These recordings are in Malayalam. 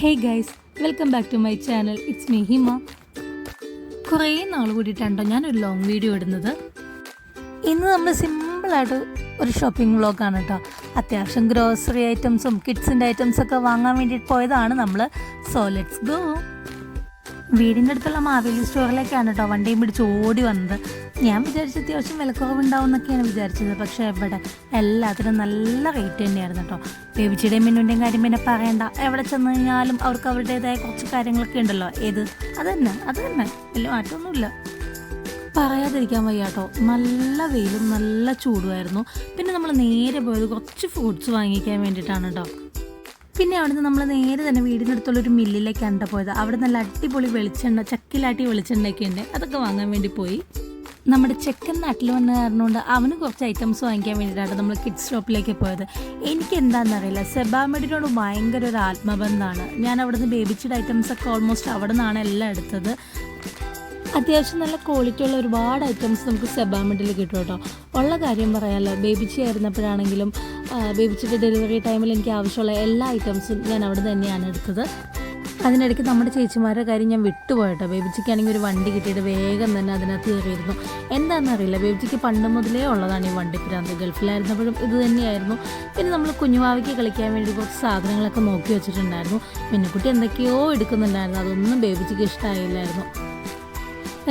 Hey guys, welcome back to my channel. It's me Hima. കുറേ നാൾ കൂടിയിട്ടുണ്ടോ ഞാനൊരു ലോങ് വീഡിയോ ഇടുന്നത്. ഇന്ന് നമ്മൾ സിമ്പിളായിട്ട് ഒരു ഷോപ്പിംഗ് വ്ളോഗാണ് കേട്ടോ. അത്യാവശ്യം ഗ്രോസറി ഐറ്റംസും കിഡ്സിൻ്റെ ഐറ്റംസൊക്കെ വാങ്ങാൻ വേണ്ടിയിട്ട് പോയതാണ് നമ്മൾ. So let's go. വീടിൻ്റെ അടുത്തുള്ള മാവേലി സ്റ്റോറിലേക്കാണ് കേട്ടോ വണ്ടിയും പിടിച്ച് ഓടി വന്നത്. ഞാൻ വിചാരിച്ച അത്യാവശ്യം വിലക്കുറവുണ്ടാവും എന്നൊക്കെയാണ് വിചാരിച്ചത്. പക്ഷേ എവിടെ എല്ലാത്തിനും നല്ല റേറ്റ് തന്നെയായിരുന്നു കേട്ടോ. ബേബിച്ചിയുടെയും മിന്നുൻ്റെയും കാര്യം പിന്നെ പറയണ്ട. എവിടെ ചെന്ന് കഴിഞ്ഞാലും അവർക്ക് അവരുടേതായ കുറച്ച് കാര്യങ്ങളൊക്കെ ഉണ്ടല്ലോ. അത് തന്നെ വലിയ മാറ്റമൊന്നുമില്ല. പറയാതിരിക്കാൻ വയ്യ കേട്ടോ. നല്ല വെയിലും നല്ല ചൂടുമായിരുന്നു. പിന്നെ നമ്മൾ നേരെ പോയത് കുറച്ച് ഫ്രൂട്ട്സ് വാങ്ങിക്കാൻ വേണ്ടിയിട്ടാണ് കേട്ടോ. പിന്നെ അവിടുന്ന് നമ്മൾ നേരെ തന്നെ വീടിനടുത്തുള്ളൊരു മില്ലിലേക്കാണ് പോയത്. അവിടെ നല്ല അടിപൊളി വെളിച്ചെണ്ണ, ചക്കിലാട്ടി വെളിച്ചെണ്ണയൊക്കെ ഉണ്ട്. അതൊക്കെ വാങ്ങാൻ വേണ്ടി പോയി. നമ്മുടെ ചെക്കൻ നാട്ടിൽ വന്ന കാരണമുണ്ട് അവന് കുറച്ച് ഐറ്റംസ് വാങ്ങിക്കാൻ വേണ്ടിയിട്ടാണ് നമ്മൾ കിഡ്സ് ഷോപ്പിലേക്ക് പോയത്. എനിക്ക് എന്താണെന്നറിയില്ല, സെബാമെഡിനോട് ഭയങ്കര ഒരു ആത്മബന്ധമാണ്. ഞാൻ അവിടുന്ന് ബേബിച്ചിയുടെ ഐറ്റംസൊക്കെ ഓൾമോസ്റ്റ് അവിടെ നിന്നാണ് എല്ലാം എടുത്തത്. അത്യാവശ്യം നല്ല ക്വാളിറ്റി ഉള്ള ഒരുപാട് ഐറ്റംസ് നമുക്ക് സെബാമെഡിൽ കിട്ടും കേട്ടോ. ഉള്ള കാര്യം പറയാമല്ലോ, ബേബിച്ചി ആയിരുന്നപ്പോഴാണെങ്കിലും ബേബിച്ചിയുടെ ഡെലിവറി ടൈമിൽ എനിക്ക് ആവശ്യമുള്ള എല്ലാ ഐറ്റംസും ഞാൻ അവിടെ തന്നെയാണ് എടുത്തത്. അതിനിടയ്ക്ക് നമ്മുടെ ചേച്ചിമാരുടെ കാര്യം ഞാൻ വിട്ടുപോയിട്ടോ. ബേബിച്ചിക്കാണെങ്കിൽ ഒരു വണ്ടി കിട്ടിയിട്ട് വേഗം തന്നെ അതിനകത്ത് കയറിയിരുന്നു. എന്താണെന്നറിയില്ല, ബേബിച്ചിക്ക് പണ്ട് മുതലേ ഉള്ളതാണ് ഈ വണ്ടി പ്രാന്ത്. ഗൾഫിലായിരുന്നപ്പോഴും ഇത് തന്നെയായിരുന്നു. പിന്നെ നമ്മൾ കുഞ്ഞുവാവയ്ക്ക് കളിക്കാൻ വേണ്ടി കുറച്ച് സാധനങ്ങളൊക്കെ നോക്കി വെച്ചിട്ടുണ്ടായിരുന്നു. മിന്നുക്കുട്ടി എന്തൊക്കെയോ എടുക്കുന്നുണ്ടായിരുന്നു. അതൊന്നും ബേബിച്ചിക്ക് ഇഷ്ടമായില്ലായിരുന്നു.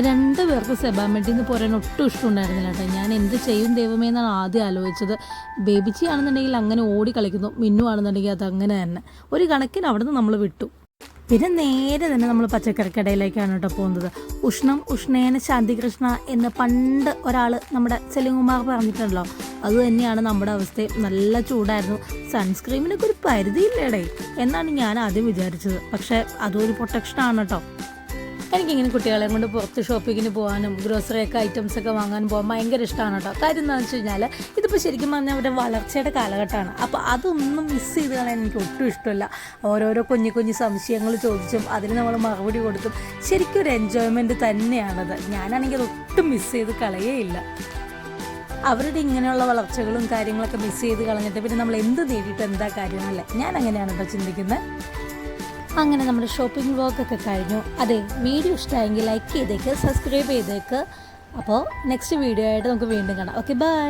2 പേർക്ക് സെബാമെഡിന്ന് പോരാൻ ഒട്ടും ഇഷ്ടമുണ്ടായിരുന്നില്ല കേട്ടോ. ഞാൻ എന്ത് ചെയ്യും ദൈവമേ എന്നാണ് ആദ്യം ആലോചിച്ചത്. ബേബിച്ചി ആണെന്നുണ്ടെങ്കിൽ അങ്ങനെ ഓടി കളിക്കുന്നു, മിന്നു ആണെന്നുണ്ടെങ്കിൽ അതങ്ങനെ തന്നെ. ഒരു കണക്കിന് അവിടെ നിന്ന് നമ്മൾ വിട്ടു. പിന്നെ നേരെ തന്നെ നമ്മൾ പച്ചക്കറിക്കടയിലേക്കാണ് കേട്ടോ പോകുന്നത്. ഉഷ്ണേന ശാന്തികൃഷ്ണ എന്ന് പണ്ട് ഒരാൾ നമ്മുടെ സെലിംകുമാർ പറഞ്ഞിട്ടുണ്ടല്ലോ, അത് തന്നെയാണ് നമ്മുടെ അവസ്ഥയും. നല്ല ചൂടായിരുന്നു. സൺസ്ക്രീമിനൊക്കെ ഒരു പരിധിയില്ലേടേ എന്നാണ് ഞാൻ ആദ്യം വിചാരിച്ചത്. പക്ഷേ അതൊരു പ്രൊട്ടക്ഷനാണ് കേട്ടോ. എനിക്കിങ്ങനെ കുട്ടികളെ കൊണ്ട് പുറത്ത് ഷോപ്പിങ്ങിന് പോകാനും ഗ്രോസറിയൊക്കെ ഐറ്റംസൊക്കെ വാങ്ങാൻ പോകാൻ ഭയങ്കര ഇഷ്ടമാണ് കേട്ടോ. കാര്യം എന്താണെന്ന് വെച്ച് കഴിഞ്ഞാൽ ഇതിപ്പോൾ ശരിക്കും പറഞ്ഞാൽ അവരുടെ വളർച്ചയുടെ കാലഘട്ടമാണ്. അപ്പോൾ അതൊന്നും മിസ് ചെയ്ത് കളയാൻ എനിക്ക് ഒട്ടും ഇഷ്ടമില്ല. ഓരോരോ കുഞ്ഞു സംശയങ്ങൾ ചോദിച്ചും അതിന് നമ്മൾ മറുപടി കൊടുത്തും ശരിക്കും ഒരു എൻജോയ്മെൻറ്റ് തന്നെയാണത്. ഞാനാണെങ്കിൽ അതൊട്ടും മിസ് ചെയ്ത് കളയേയില്ല. അവരുടെ ഇങ്ങനെയുള്ള വളർച്ചകളും കാര്യങ്ങളൊക്കെ മിസ് ചെയ്ത് കളഞ്ഞിട്ട് പിന്നെ നമ്മൾ എന്ത് നേടിയിട്ട് എന്താ കാര്യമല്ലേ, ഞാൻ അങ്ങനെയാണ് കേട്ടോ ചിന്തിക്കുന്നത്. അങ്ങനെ നമ്മുടെ ഷോപ്പിംഗ് വ്ളോഗൊക്കെ കഴിഞ്ഞു. അതെ, വീഡിയോ ഇഷ്ടമായെങ്കിൽ ലൈക്ക് ചെയ്തേക്ക്, സബ്സ്ക്രൈബ് ചെയ്തേക്ക്. അപ്പോൾ നെക്സ്റ്റ് വീഡിയോ ആയിട്ട് നമുക്ക് വീണ്ടും കാണാം. Okay, by.